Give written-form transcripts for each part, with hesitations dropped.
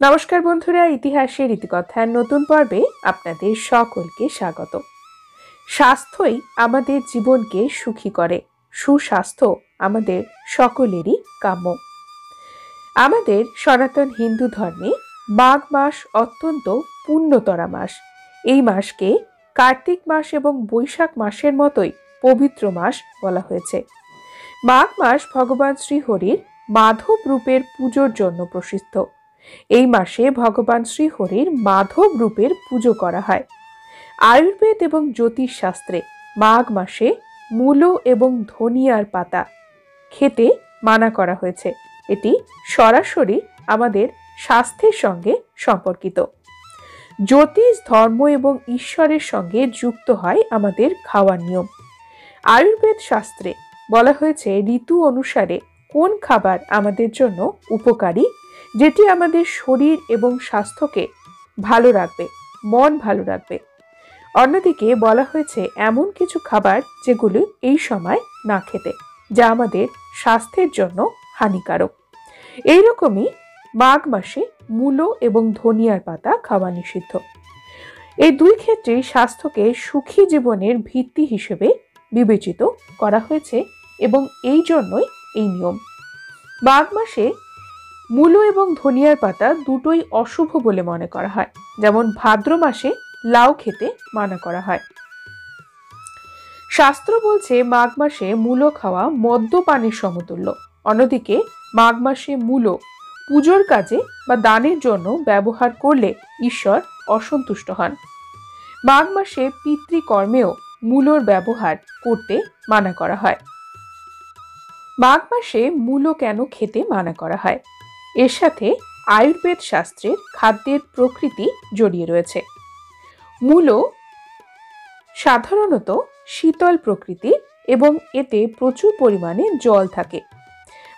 নমস্কার বন্ধুরা, ইতিহাসের ইতিকথার নতুন পর্বে আপনাদের সকলকে স্বাগত। স্বাস্থ্যই আমাদের জীবনকে সুখী করে। সুস্বাস্থ্য আমাদের সকলেরই কাম্য। আমাদের সনাতন হিন্দু ধর্মে মাঘ মাস অত্যন্ত পুণ্যতরা মাস। এই মাসকে কার্তিক মাস এবং বৈশাখ মাসের মতোই পবিত্র মাস বলা হয়েছে। মাঘ মাস ভগবান শ্রীহরির মাধব রূপের পুজোর জন্য প্রসিদ্ধ। এই মাসে ভগবান শ্রীহরির মাধব রূপের পুজো করা হয়। আয়ুর্বেদ এবং জ্যোতিষ শাস্ত্রে মাঘ মাসে মূলো এবং ধনিয়ার পাতা খেতে মানা করা হয়েছে। এটি সরাসরি আমাদের স্বাস্থ্যের সঙ্গে সম্পর্কিত। জ্যোতিষ, ধর্ম এবং ঈশ্বরের সঙ্গে যুক্ত হয় আমাদের খাওয়ার নিয়ম। আয়ুর্বেদ শাস্ত্রে বলা হয়েছে ঋতু অনুসারে কোন খাবার আমাদের জন্য উপকারী, যেটি আমাদের শরীর এবং স্বাস্থ্যকে ভালো রাখবে, মন ভালো রাখবে। অন্যদিকে বলা হয়েছে এমন কিছু খাবার যেগুলো এই সময় না খেতে, যা আমাদের স্বাস্থ্যের জন্য হানিকারক। এইরকমই মাঘ মাসে মূলো এবং ধনিয়ার পাতা খাওয়া নিষিদ্ধ। এই দুই ক্ষেত্রেই স্বাস্থ্যকে সুখী জীবনের ভিত্তি হিসেবে বিবেচিত করা হয়েছে এবং এই জন্যই এই নিয়ম। মাঘ মাসে মূলো এবং ধনিয়ার পাতা দুটোই অশুভ বলে মনে করা হয়। যেমন ভাদ্র মাসে লাউ খেতে মানা করা হয়। শাস্ত্র বলছে মাঘ মাসে মূলো খাওয়া মদ্যপানের সমতুল্য। অন্যদিকে মাঘ মাসে মূলো পুজোর কাজে বা দানের জন্য ব্যবহার করলে ঈশ্বর অসন্তুষ্ট হন। মাঘ মাসে পিতৃকর্মেও মূলোর ব্যবহার করতে মানা করা হয়। মাঘ মাসে মূলো কেন খেতে মানা করা হয়? এর সাথে আয়ুর্বেদ শাস্ত্রের খাদ্যের প্রকৃতি জড়িয়ে রয়েছে। মূলো সাধারণত শীতল প্রকৃতির এবং এতে প্রচুর পরিমাণে জল থাকে।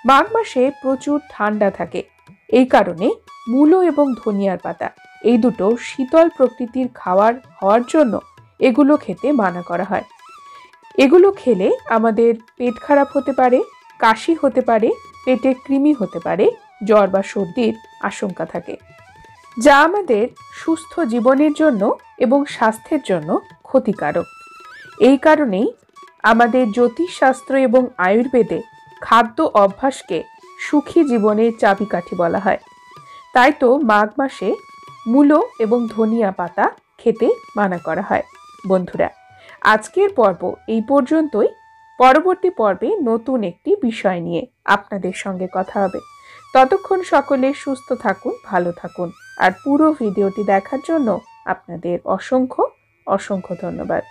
মাঘ মাসে প্রচুর ঠান্ডা থাকে। এই কারণে মূলো এবং ধনিয়ার পাতা এই দুটো শীতল প্রকৃতির খাবার হওয়ার জন্য এগুলো খেতে মানা করা হয়। এগুলো খেলে আমাদের পেট খারাপ হতে পারে, কাশি হতে পারে, পেটে কৃমি হতে পারে, জ্বর বা সর্দির আশঙ্কা থাকে, যা আমাদের সুস্থ জীবনের জন্য এবং স্বাস্থ্যের জন্য ক্ষতিকারক। এই কারণেই আমাদের জ্যোতিষশাস্ত্র এবং আয়ুর্বেদে খাদ্য অভ্যাসকে সুখী জীবনের চাবিকাঠি বলা হয়। তাই তো মাঘ মাসে মূলো এবং ধনিয়া পাতা খেতে মানা করা হয়। বন্ধুরা, আজকের পর্ব এই পর্যন্তই। পরবর্তী পর্বে নতুন একটি বিষয় নিয়ে আপনাদের সঙ্গে কথা হবে। ততক্ষণ সকলে সুস্থ থাকুন, ভালো থাকুন। আর পুরো ভিডিওটি দেখার জন্য আপনাদের অসংখ্য অসংখ্য ধন্যবাদ।